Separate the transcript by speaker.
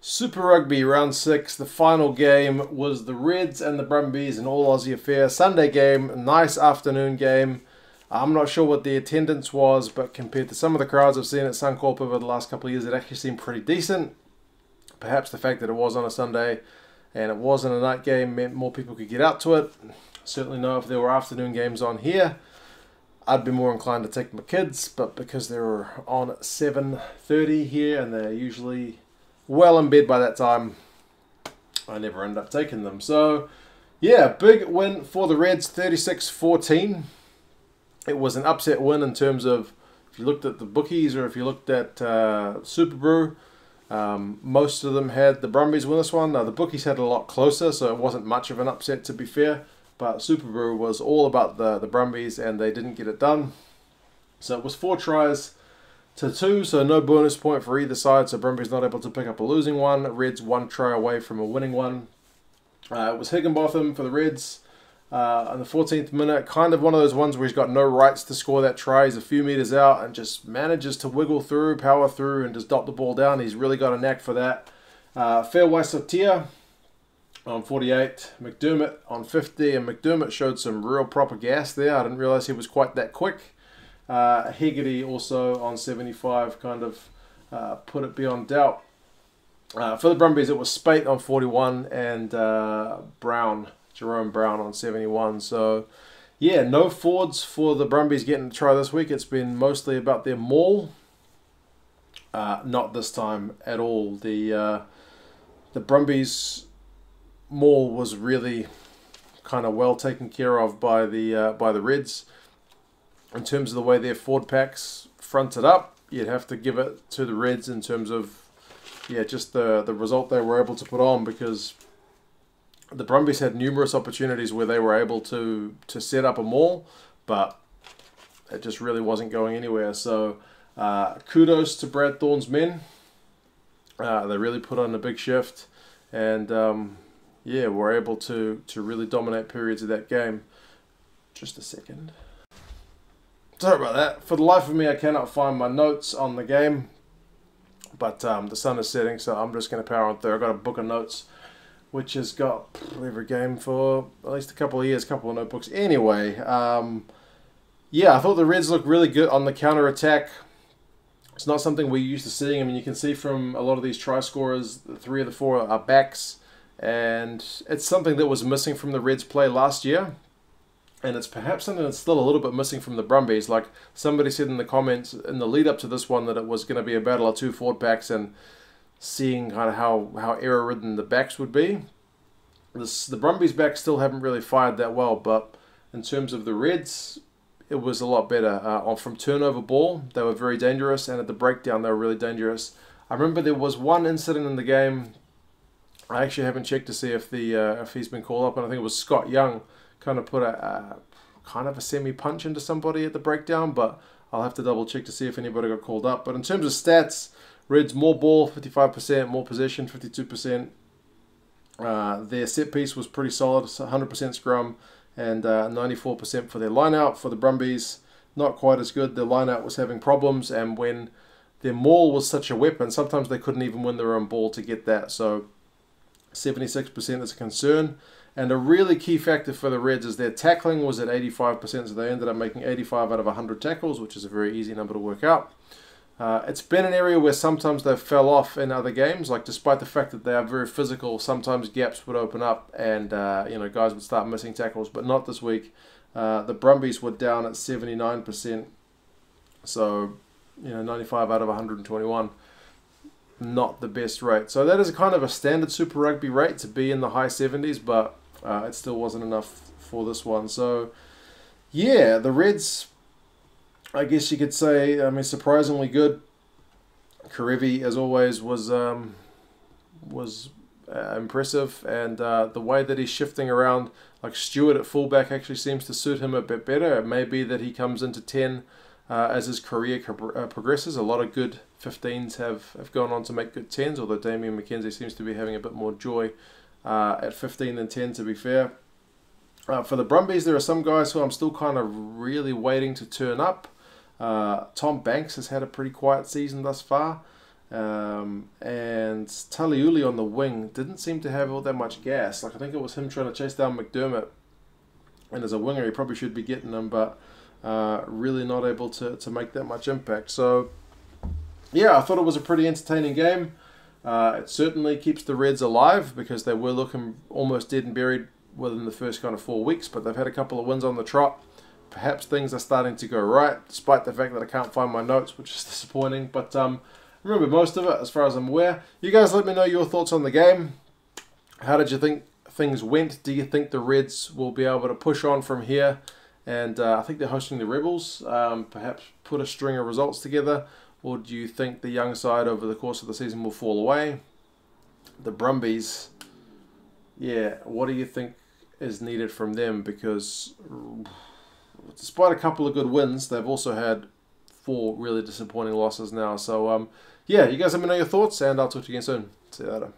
Speaker 1: Super Rugby Round 6, the final game was the Reds and the Brumbies, an all-Aussie affair. Sunday game, a nice afternoon game. I'm not sure what the attendance was, but compared to some of the crowds I've seen at Suncorp over the last couple of years, it actually seemed pretty decent. Perhaps the fact that it was on a Sunday and it wasn't a night game meant more people could get out to it. Certainly know if there were afternoon games on here, I'd be more inclined to take my kids, but because they were on at 7:30 here and they're usually well in bed by that time, I never end up taking them. So yeah, big win for the Reds, 36-14. It was an upset win in terms of, if you looked at the bookies or if you looked at Super Brew, most of them had the Brumbies win this one. Now the bookies had it a lot closer, so it wasn't much of an upset to be fair, but Super Brew was all about the Brumbies and they didn't get it done. So it was 4-2, so no bonus point for either side, so Brumbies not able to pick up a losing one. Reds 1 try away from a winning one. It was Higginbotham for the Reds in the 14th minute, kind of one of those ones where he's got no rights to score that try. He's a few meters out and just manages to wiggle through, power through, and just dot the ball down. He's really got a knack for that. Fairway Sotia on 48, McDermott on 50, and McDermott showed some real proper gas there. I didn't realise he was quite that quick. Hegarty also on 75 kind of put it beyond doubt. For the Brumbies, it was Spate on 41 and Jerome Brown on 71. So yeah, no forwards for the Brumbies getting to try this week. It's been mostly about their maul. Not this time at all. The Brumbies maul was really kind of well taken care of by the Reds. In terms of the way their forward packs fronted up, you'd have to give it to the Reds in terms of, yeah, just the result they were able to put on, because the Brumbies had numerous opportunities where they were able to set up a maul, but it just really wasn't going anywhere. So kudos to Brad Thorne's men. They really put on a big shift, and yeah, were able to really dominate periods of that game. Just a second. Sorry about that. For the life of me, I cannot find my notes on the game, but the sun is setting, so I'm just going to power on through. I've got a book of notes, which has got every game for at least a couple of years, a couple of notebooks. Anyway, yeah, I thought the Reds looked really good on the counter-attack. It's not something we're used to seeing. I mean, you can see from a lot of these try scorers, 3 of the 4 are backs, and it's something that was missing from the Reds' play last year. And it's perhaps something that's still a little bit missing from the Brumbies. Like somebody said in the comments in the lead up to this one that it was going to be a battle of 2 forward backs, and seeing kind of how error-ridden the backs would be. The Brumbies backs still haven't really fired that well, but in terms of the Reds, it was a lot better. From turnover ball, they were very dangerous, and at the breakdown, they were really dangerous. I remember there was one incident in the game. I actually haven't checked to see if he's been called up, and I think it was Scott Young kind of put a kind of a semi-punch into somebody at the breakdown, but I'll have to double check to see if anybody got called up. But in terms of stats, Reds more ball, 55%, more possession, 52%. Their set piece was pretty solid, 100% scrum, and 94% for their line-out. For the Brumbies, not quite as good. Their line-out was having problems, and when their maul was such a weapon, sometimes they couldn't even win their own ball to get that. So 76% is a concern. And a really key factor for the Reds is their tackling was at 85%, so they ended up making 85 out of 100 tackles, which is a very easy number to work out. It's been an area where sometimes they fell off in other games, like despite the fact that they are very physical, sometimes gaps would open up and guys would start missing tackles, but not this week. The Brumbies were down at 79%, so 95 out of 121. Not the best rate. So that is kind of a standard Super Rugby rate to be in the high 70s, but it still wasn't enough for this one. So yeah, the Reds, I guess you could say, I mean, surprisingly good. Karevi, as always, was impressive, and the way that he's shifting around, like Stewart at fullback, actually seems to suit him a bit better. It may be that he comes into 10 as his career progresses. A lot of good 15s have gone on to make good 10s, although Damien McKenzie seems to be having a bit more joy at 15 than 10, to be fair. For the Brumbies, there are some guys who I'm still kind of really waiting to turn up. Tom Banks has had a pretty quiet season thus far. And Taliuli on the wing didn't seem to have all that much gas. Like, I think it was him trying to chase down McDermott, and as a winger he probably should be getting him, but really not able to make that much impact. So yeah, I thought it was a pretty entertaining game. It certainly keeps the Reds alive, because they were looking almost dead and buried within the first kind of 4 weeks, but they've had a couple of wins on the trot. Perhaps things are starting to go right, despite the fact that I can't find my notes, which is disappointing. But remember most of it, as far as I'm aware. You guys let me know your thoughts on the game. How did you think things went? Do you think the Reds will be able to push on from here? And I think they're hosting the Rebels. Perhaps put a string of results together. Or do you think the young side over the course of the season will fall away? The Brumbies, yeah, what do you think is needed from them? Because despite a couple of good wins, they've also had 4 really disappointing losses now. So, yeah, you guys let me know your thoughts, and I'll talk to you again soon. See you later.